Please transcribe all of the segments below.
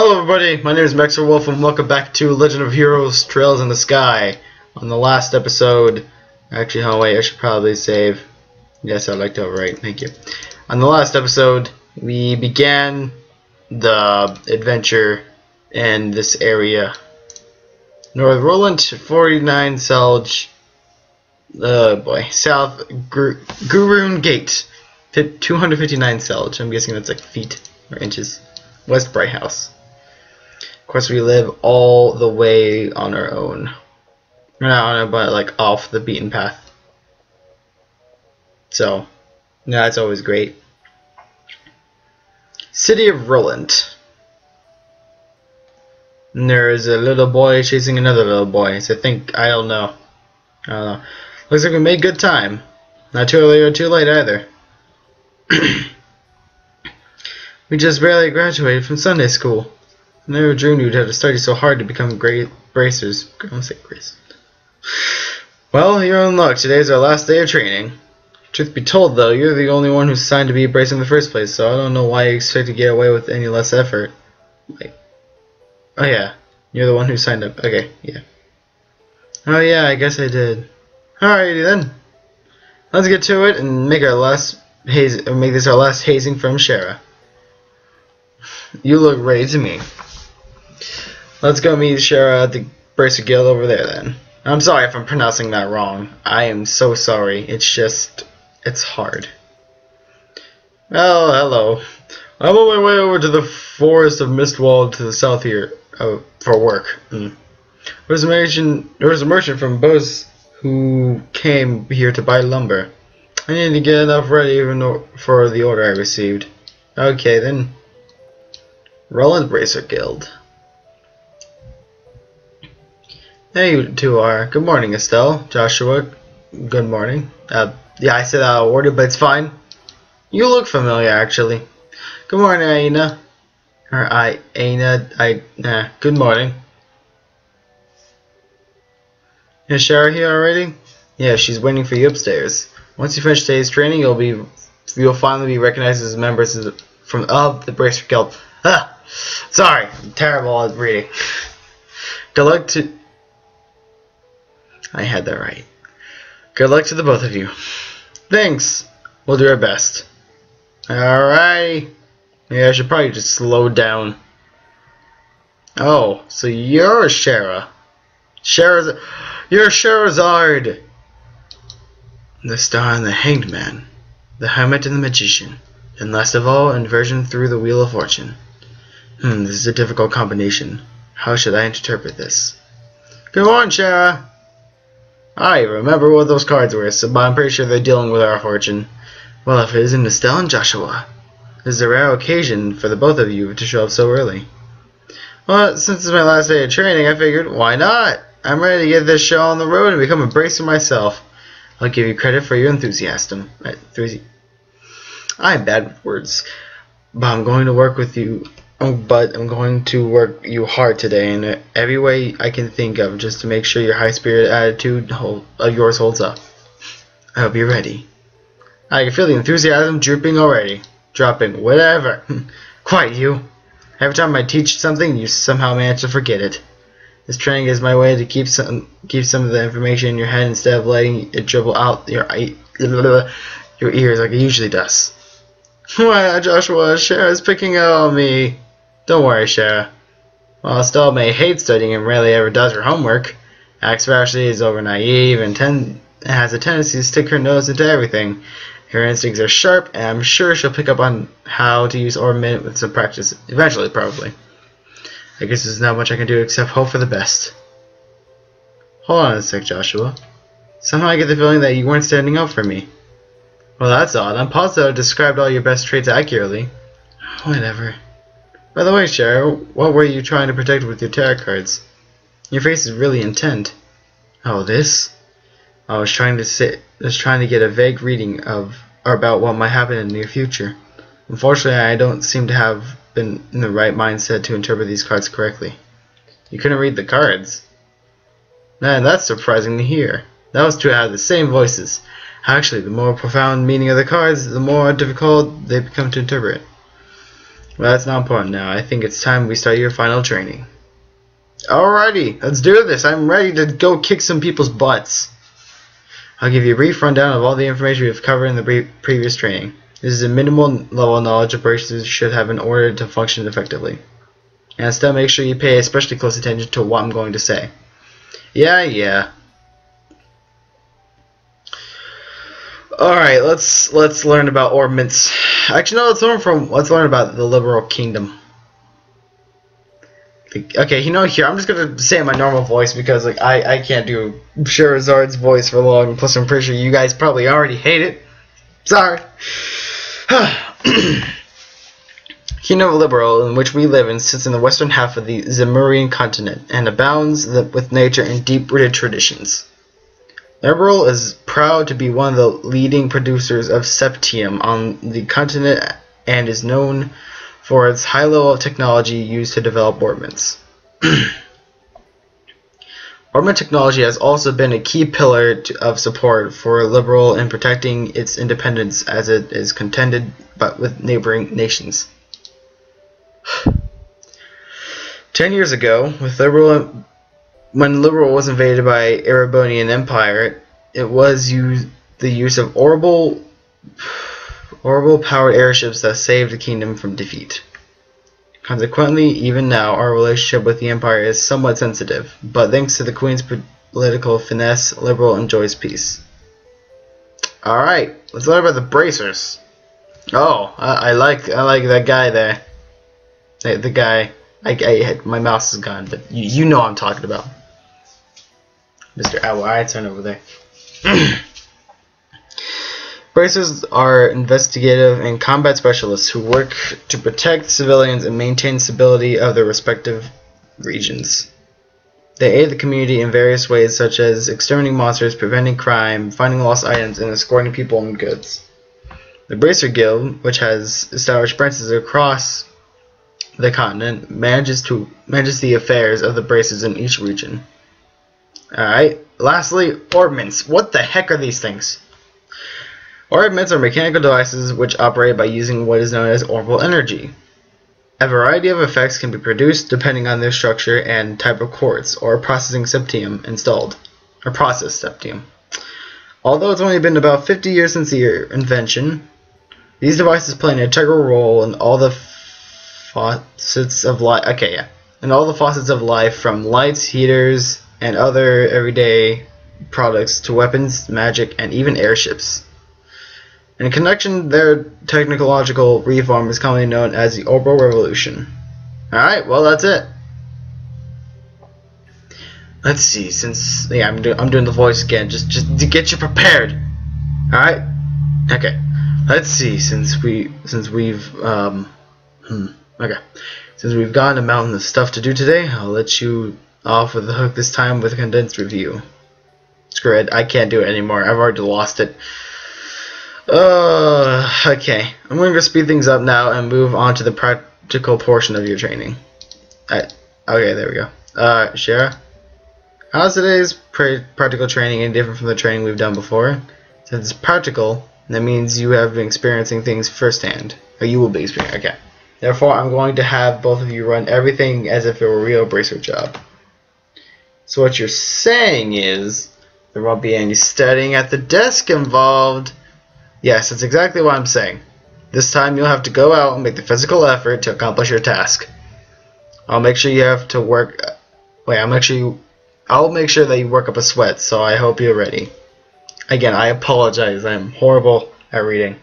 Hello everybody, my name is Maxwell Wolf and welcome back to Legend of Heroes Trails in the Sky. On the last episode, actually, oh wait, I should probably save. Yes, I'd like to overwrite, thank you. On the last episode, we began the adventure in this area. North Roland, 49 Selge, South Gurun Gate, 259 Selge. I'm guessing that's like feet or inches. West Bright House. Of course, we live all the way on our own. We're not on it, but like off the beaten path. So, yeah, that's always great. City of Roland. And there is a little boy chasing another little boy. So I don't know. Looks like we made good time. Not too early or too late either. We just barely graduated from Sunday school. I never dreamed we'd have to study so hard to become great bracers. I don't say bracers. Well, you're in luck. Today's our last day of training. Truth be told, though, you're the only one who's signed to be a bracer in the first place, so I don't know why you expect to get away with any less effort. Oh yeah, you're the one who signed up. Okay, yeah. Oh yeah, I guess I did. Alrighty then. Let's get to it and make this our last hazing from Shara. You look ready to me. Let's go meet Shara at the Bracer Guild over there then. I'm sorry if I'm pronouncing that wrong. I am so sorry. It's hard. Oh, hello. I'm on my way over to the Forest of Mistwald to the south here for work. There was a merchant from Bose who came here to buy lumber. I need to get enough ready even for the order I received. Okay then. Roland Bracer Guild. There you two are. Good morning, Estelle. Joshua. Good morning. Yeah, I said out of order, but it's fine. You look familiar, actually. Good morning, Aina. Good morning. Is Shara here already? Yeah, she's waiting for you upstairs. Once you finish today's training, you'll finally be recognized as members of the Bracer Guild. Sorry, I'm terrible at reading. Good luck to... I had that right. Good luck to the both of you. Thanks. We'll do our best. Alright. Yeah, I should probably just slow down. Oh, so you're Shara. You're Sherazard. The Star and the Hanged Man. The Hermit and the Magician. And last of all, inversion through the Wheel of Fortune. This is a difficult combination. How should I interpret this? Good morning, Shara. I remember what those cards were, but I'm pretty sure they're dealing with our fortune. Well, if it isn't Estelle and Joshua. This is a rare occasion for the both of you to show up so early. Well, since it's my last day of training, I figured, why not? I'm ready to get this show on the road and become a bracer myself. I'll give you credit for your enthusiasm. I'm bad with words. But I'm going to work you hard today in every way I can think of, just to make sure your high-spirited attitude of yours holds up. I hope you're ready. I can feel the enthusiasm dropping, whatever. Quite you. Every time I teach something, you somehow manage to forget it. This training is my way to keep some of the information in your head instead of letting it dribble out your ears like it usually does. Why, Joshua, Shara's picking out on me. Don't worry, Shara. While Estelle may hate studying and rarely ever does her homework, acts rashly, is over naive, and has a tendency to stick her nose into everything. Her instincts are sharp, and I'm sure she'll pick up on how to use Ornament with some practice, eventually, probably. I guess there's not much I can do except hope for the best. Hold on a sec, Joshua. Somehow I get the feeling that you weren't standing up for me. Well, that's odd. I'm positive I described all your best traits accurately. Whatever. By the way, Shara, what were you trying to protect with your tarot cards? Your face is really intent. Oh, this? I was trying to get a vague reading of or about what might happen in the near future. Unfortunately, I don't seem to have been in the right mindset to interpret these cards correctly. You couldn't read the cards? Man, that's surprising to hear. That was two out of the same voices. Actually, the more profound meaning of the cards, the more difficult they become to interpret. Well, that's not important now. I think it's time we start your final training. Alrighty, let's do this. I'm ready to go kick some people's butts. I'll give you a brief rundown of all the information we've covered in the previous training. This is a minimal level of knowledge a person should have in order to function effectively. And still make sure you pay especially close attention to what I'm going to say. Yeah. Alright, let's learn about orbments. Actually, no, let's learn about the Liberal Kingdom. Okay, here I'm just gonna say it in my normal voice because I can't do Sherazard's voice for long. Plus, I'm pretty sure you guys probably already hate it. Sorry. Kingdom of Liberal, in which we live in, sits in the western half of the Zemurian continent and abounds with nature and deep-rooted traditions. Liberal is proud to be one of the leading producers of septium on the continent and is known for its high level of technology used to develop orbments. Orbment technology has also been a key pillar of support for Liberal in protecting its independence as it is contended with neighboring nations. 10 years ago, when Liberal was invaded by Erebonian Empire, it was the use of orbital-powered airships that saved the kingdom from defeat. Consequently, even now, our relationship with the Empire is somewhat sensitive, but thanks to the Queen's political finesse, Liberal enjoys peace. Alright, let's learn about the bracers. Oh, I like that guy there. The guy... my mouse is gone, but you know what I'm talking about. Mr. Owl Einstein over there. Bracers are investigative and combat specialists who work to protect civilians and maintain stability of their respective regions. They aid the community in various ways, such as exterminating monsters, preventing crime, finding lost items, and escorting people and goods. The Bracer Guild, which has established branches across the continent, manages the affairs of the bracers in each region. Alright, lastly, orbments. What the heck are these things? Orbments are mechanical devices which operate by using what is known as orbital energy. A variety of effects can be produced depending on their structure and type of quartz or processing septium installed, or processed septium. Although it's only been about 50 years since the invention, these devices play an integral role in all the facets of life. In all the facets of life, from lights, heaters, and other everyday products to weapons, magic, and even airships. In connection, their technological reform is commonly known as the Orbital Revolution. Alright, well that's it. Let's see, I'm doing the voice again, just to get you prepared. Alright? Okay. Let's see, since we've gotten a mountain of stuff to do today, I'll let you off with the hook this time with a condensed review. Screw it, I can't do it anymore. I've already lost it. Okay. I'm going to speed things up now and move on to the practical portion of your training. Okay, there we go. Shara, how's today's practical training any different from the training we've done before? Since it's practical, that means you have been experiencing things firsthand. Or you will be experiencing. Okay. Therefore, I'm going to have both of you run everything as if it were a real bracer job. So what you're saying is there won't be any studying at the desk involved. Yes, that's exactly what I'm saying. This time you'll have to go out and make the physical effort to accomplish your task. I'll make sure you have to work. I'll make sure that you work up a sweat, so I hope you're ready. Again, I apologize. I'm horrible at reading.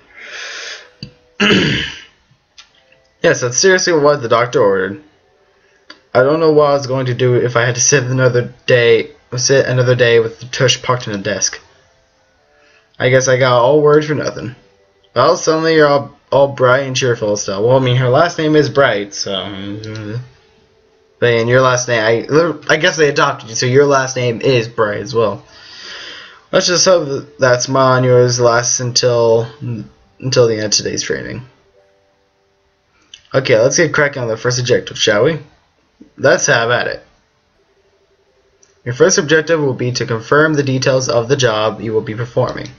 Yes, that's seriously what the doctor ordered. I don't know what I was going to do if I had to sit another day with the tush parked in a desk. I guess I got all worried for nothing. Well, suddenly you're all bright and cheerful still. Well, I mean, her last name is Bright, so... But in your last name, I guess they adopted you, so your last name is Bright as well. Let's just hope that smile on yours lasts until the end of today's training. Okay, let's get cracking on the first objective, shall we? Let's have at it. Your first objective will be to confirm the details of the job you will be performing.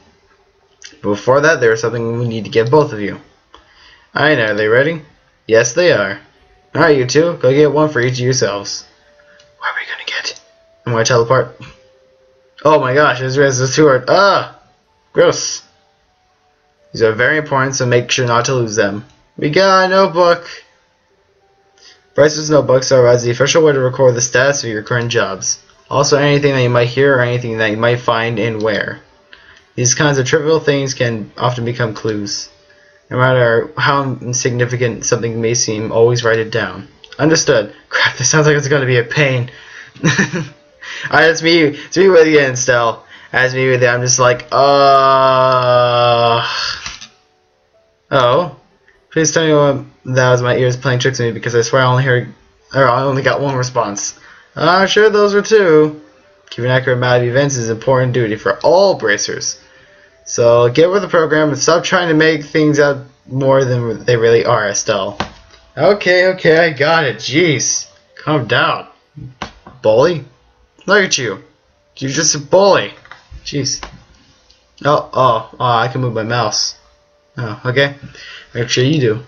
But before that, there is something we need to give both of you. Alright, are they ready? Yes, they are. Alright, you two, go get one for each of yourselves. What are we gonna get? I'm gonna teleport. Oh my gosh, this is a sword. Ah! Gross. These are very important, so make sure not to lose them. We got a notebook. Bryce's notebooks are as the official way to record the status of your current jobs. Also, anything that you might hear or anything that you might find and where. These kinds of trivial things can often become clues. No matter how insignificant something may seem, always write it down. Understood. Crap, this sounds like it's going to be a pain. Alright, it's me with you again, Stell. As me with you, I'm just like, Oh? Please tell me what that was my ears playing tricks on me, because I swear I only got one response. I'm sure those were two. Keeping an accurate map of events is an important duty for all bracers. So get with the program and stop trying to make things out more than they really are, Estelle. Okay, I got it. Jeez. Calm down. Bully? Look at you. You're just a bully. Jeez. Oh, I can move my mouse. Oh, okay. Make sure you do.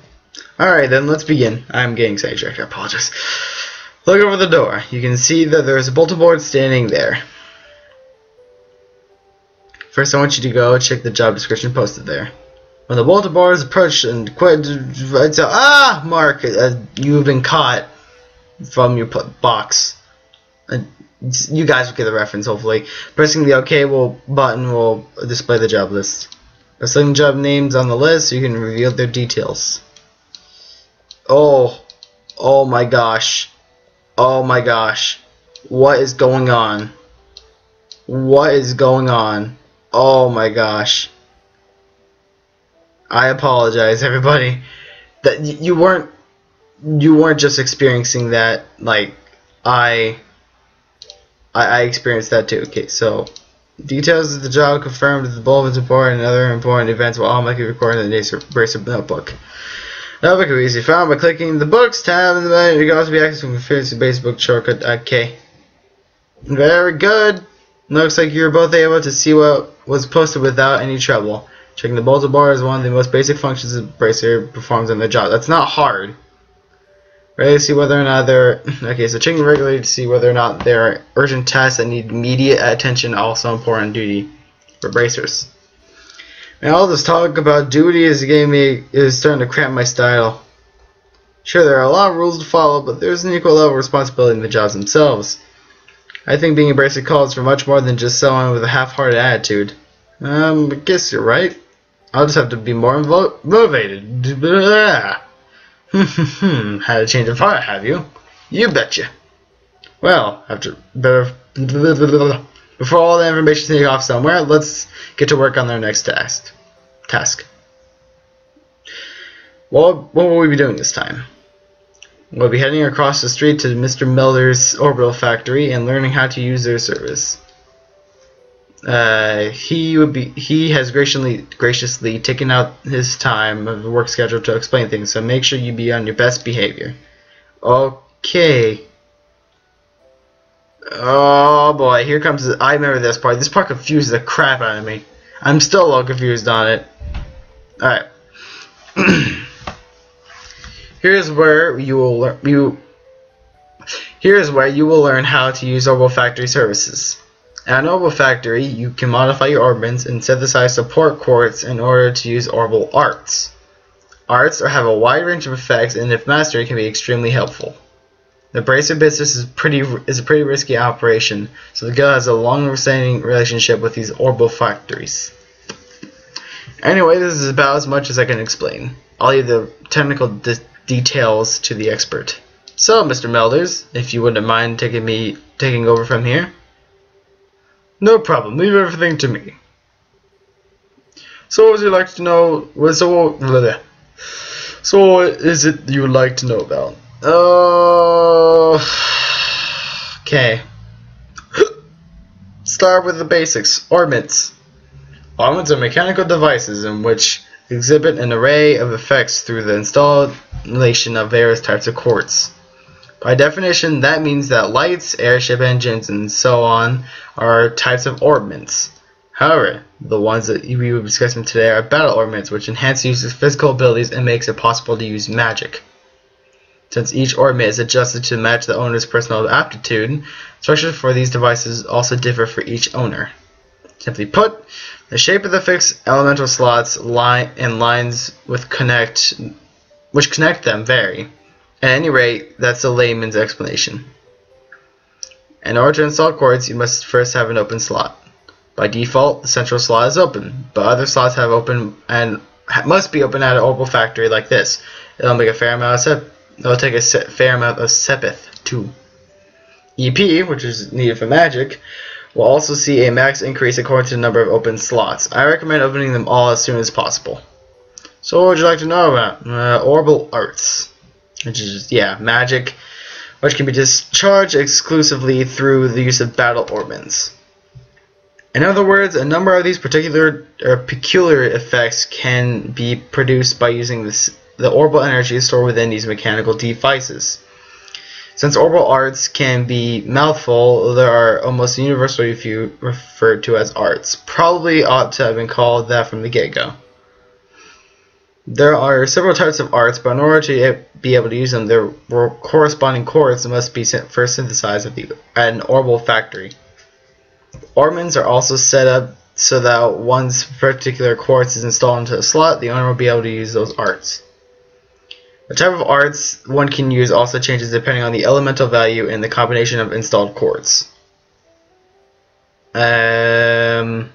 Alright then, let's begin. I'm getting sidetracked, I apologize. Look over the door. You can see that there's a bulletin board standing there. First, I want you to go check the job description posted there. When the bulletin board is approached and quit, Mark, you've been caught from your box. You guys will get the reference, hopefully. Pressing the OK button will display the job list. By selecting job names on the list, you can reveal their details. Oh my gosh. Oh my gosh. What is going on? What is going on? Oh my gosh. I apologize, everybody. That you weren't just experiencing that. Like I experienced that too. Okay, so details of the job confirmed at the bulletin board and other important events will automatically record in the Bracer notebook. Notebook will be easily found by clicking the Books tab in the menu. You can also be accessed from the Facebook shortcut. Okay. Very good. Looks like you're both able to see what was posted without any trouble. Checking the bulletin board is one of the most basic functions a Bracer performs in their job. That's not hard. Regularly see whether or not there. Okay, so checking regularly to see whether or not there are urgent tasks that need immediate attention. Also important duty for Bracers. And all this talk about duty is starting to cramp my style. Sure, there are a lot of rules to follow, but there's an equal level of responsibility in the jobs themselves. I think being a Bracer calls for much more than just someone with a half-hearted attitude. I guess you're right. I'll just have to be more motivated. Had a change of heart, have you? You betcha. Well, before all the information sneaks off somewhere, let's get to work on their next task. What will we be doing this time? We'll be heading across the street to Mr. Miller's orbital factory and learning how to use their service. He has graciously taken out his time of the work schedule to explain things, so make sure you be on your best behavior. Okay. Oh boy, here comes I remember this part. This part confuses the crap out of me. I'm still a little confused on it. Alright. Here's where you will learn how to use Orbital Factory services. At an Orbital Factory, you can modify your orbits and synthesize support quartz in order to use orbital arts. Arts have a wide range of effects, and if mastered, can be extremely helpful. The Bracer business is a pretty risky operation, so the guild has a long-standing relationship with these orbital factories. Anyway, this is about as much as I can explain. I'll leave the technical details to the expert. So, Mr. Melders, if you wouldn't mind taking over from here. No problem. Leave everything to me. So, what would you like to know? So, what is it you would like to know about? Okay. Start with the basics. Orbits. Orbits are mechanical devices in which exhibit an array of effects through the installation of various types of quartz. By definition, that means that lights, airship engines, and so on are types of orbits. However, the ones that we will be discussing today are battle orbits, which enhance the user's physical abilities and makes it possible to use magic. Since each orbit is adjusted to match the owner's personal aptitude, structures for these devices also differ for each owner. Simply put, the shape of the fixed elemental slots and lines which connect them vary. At any rate, that's the layman's explanation. In order to install quartz, you must first have an open slot. By default, the central slot is open, but other slots have open and must be open at an orbital factory like this. It'll take a fair amount of sepith too. EP, which is needed for magic, will also see a max increase according to the number of open slots. I recommend opening them all as soon as possible. So what would you like to know about? Orbital arts, which is magic, which can be discharged exclusively through the use of battle orbments. In other words, a number of these peculiar effects can be produced by using the orbital energy stored within these mechanical devices. Since orbital arts can be mouthful, they are almost universally referred to as arts. Probably ought to have been called that from the get-go. There are several types of arts, but in order to be able to use them, their corresponding quartz must be first synthesized at an orbital factory. Orbments are also set up so that once particular quartz is installed into a slot, the owner will be able to use those arts. The type of arts one can use also changes depending on the elemental value and the combination of installed quartz. Okay.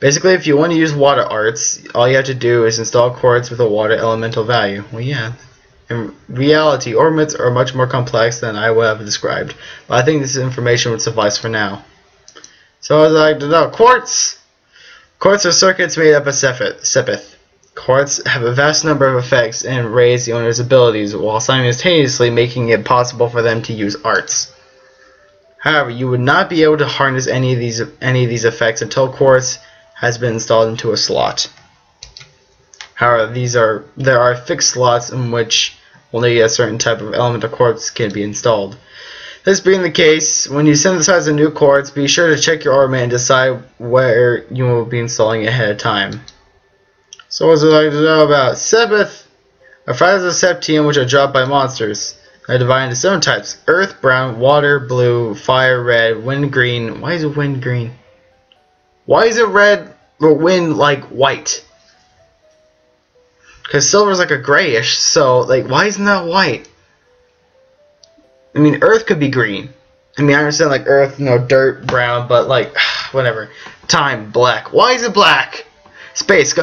Basically, if you want to use water arts, all you have to do is install quartz with a water elemental value. Well, yeah. In reality, orbments are much more complex than I would have described, but I think this information would suffice for now. So I'd like to know, quartz! Quartz are circuits made up of sepith. Quartz have a vast number of effects and raise the owner's abilities, while simultaneously making it possible for them to use arts. However, you would not be able to harness any of these effects until quartz has been installed into a slot. However, there are fixed slots in which only a certain type of elemental quartz can be installed. This being the case, when you synthesize a new quartz, be sure to check your orbit and decide where you will be installing it ahead of time. So what would you like to know about sepith? Are fragments of septium which are dropped by monsters. They are divided into 7 types: earth, brown, water, blue, fire, red, wind, green. Why is it wind green? Why is it red or wind like white? Because silver is like a grayish, so like why isn't that white? I mean, earth could be green. I mean, I understand like earth, dirt, brown, but like whatever. Time, black. Why is it black? Space.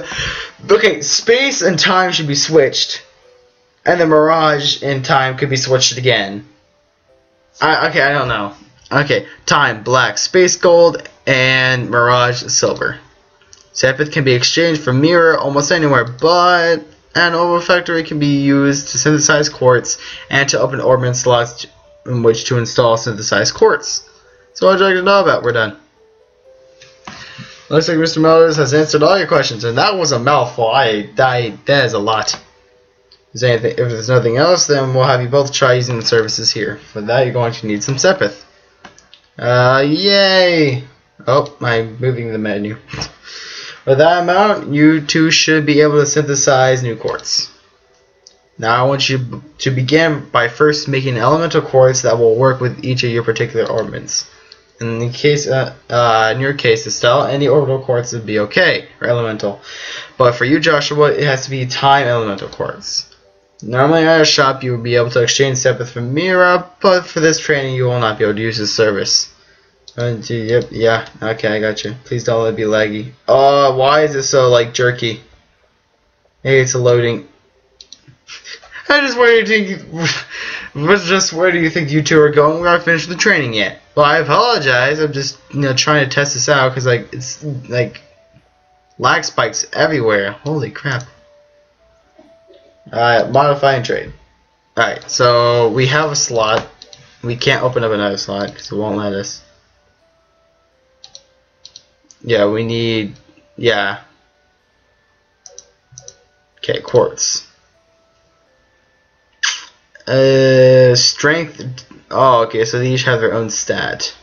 Okay, space and time should be switched, and the mirage and time could be switched again. Okay, I don't know. Okay, time, black, space gold, and mirage, silver. Sepith can be exchanged for mirror almost anywhere, but an orbital factory can be used to synthesize quartz and to open orbment slots in which to install synthesized quartz. So what would you like to know about? We're done. Looks like Mr. Mellors has answered all your questions, and that was a mouthful. That is a lot. If there's nothing else, then we'll have you both try using the services here. For that, you're going to need some sepith. Yay! Oh, I'm moving the menu. With that amount, you two should be able to synthesize new quartz. Now I want you to begin by first making elemental quartz that will work with each of your particular orbments. In your case, Estelle, any orbital quartz would be okay, or elemental. But for you, Joshua, it has to be time elemental quartz. Normally at a shop, you would be able to exchange sepith for Mira, but for this training, you will not be able to use this service. Yep, yeah, okay, I got you. Please don't let it be laggy. Oh, why is it so, like, jerky? Maybe it's a loading. Where do you think you two are going? We're not finished the training yet. Well, I apologize. I'm just, trying to test this out because, like, it's, like, lag spikes everywhere. Holy crap. Alright, modify and trade. Alright, so we have a slot. We can't open up another slot because it won't let us. Yeah, we need, yeah. Okay, quartz. Strength. Oh, okay, so they each have their own stat.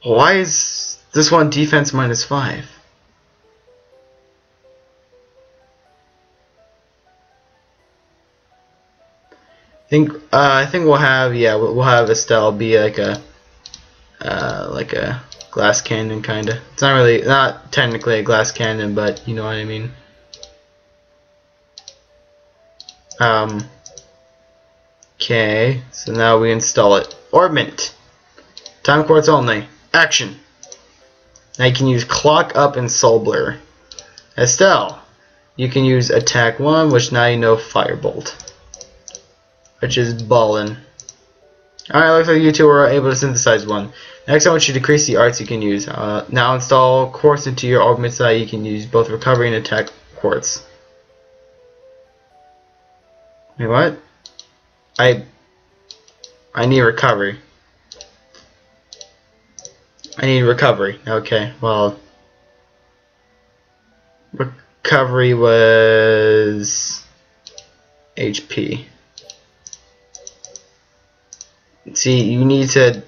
Why is this one defense -5? I think we'll have we'll have Estelle be like a glass cannon kinda. It's not technically a glass cannon, but you know what I mean. Okay, so now we install it. Orbment. Time quartz only. Action. Now you can use Clock Up and Soul Blur. Estelle, you can use Attack 1, which now you know Firebolt, which is ballin'. Alright, looks like you two were able to synthesize one. Next, I want you to decrease the arts you can use. Now install quartz into your augment so that you can use both recovery and attack quartz. Wait, what? I need recovery. I need recovery. Okay, well, recovery was HP. See, you need to.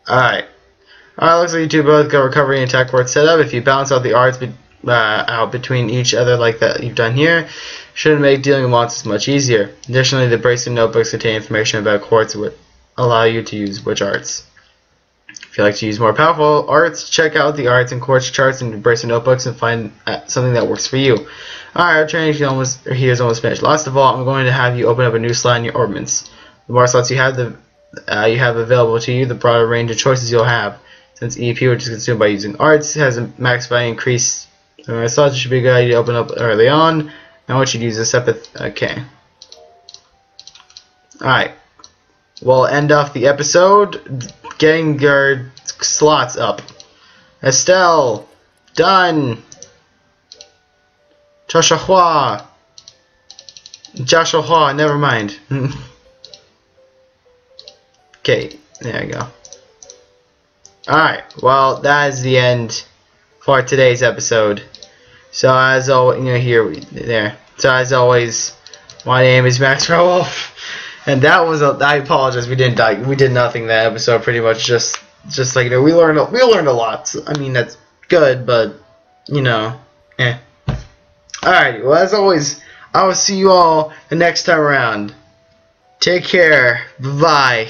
Alright. Looks like you two both got recovery and attack quartz set up. If you balance out the arts out between each other like that you've done here, shouldn't make dealing with monsters much easier. Additionally, the bracelet notebooks contain information about quartz that would allow you to use which arts. If you like to use more powerful arts, check out the arts and quartz charts in the bracelet notebooks and find something that works for you. Alright, our training here is almost finished. Last of all, I'm going to have you open up a new slot in your orbments. The more slots you have available to you, the broader range of choices you'll have. Since EP, which is consumed by using arts, has a max value increase. So I thought it should be a good idea to open up early on. Now what you use a separate. Okay. Alright. We'll end off the episode getting your slots up. Estelle, done. Joshua, never mind. Okay, there you go. Alright, well, that is the end for today's episode. So as always, So as always, my name is Max Rowolf, and that was I apologize. We did nothing that episode. Pretty much just like we learned a lot. So, I mean, that's good, but eh. Alright, well, as always, I will see you all the next time around. Take care. Bye-bye.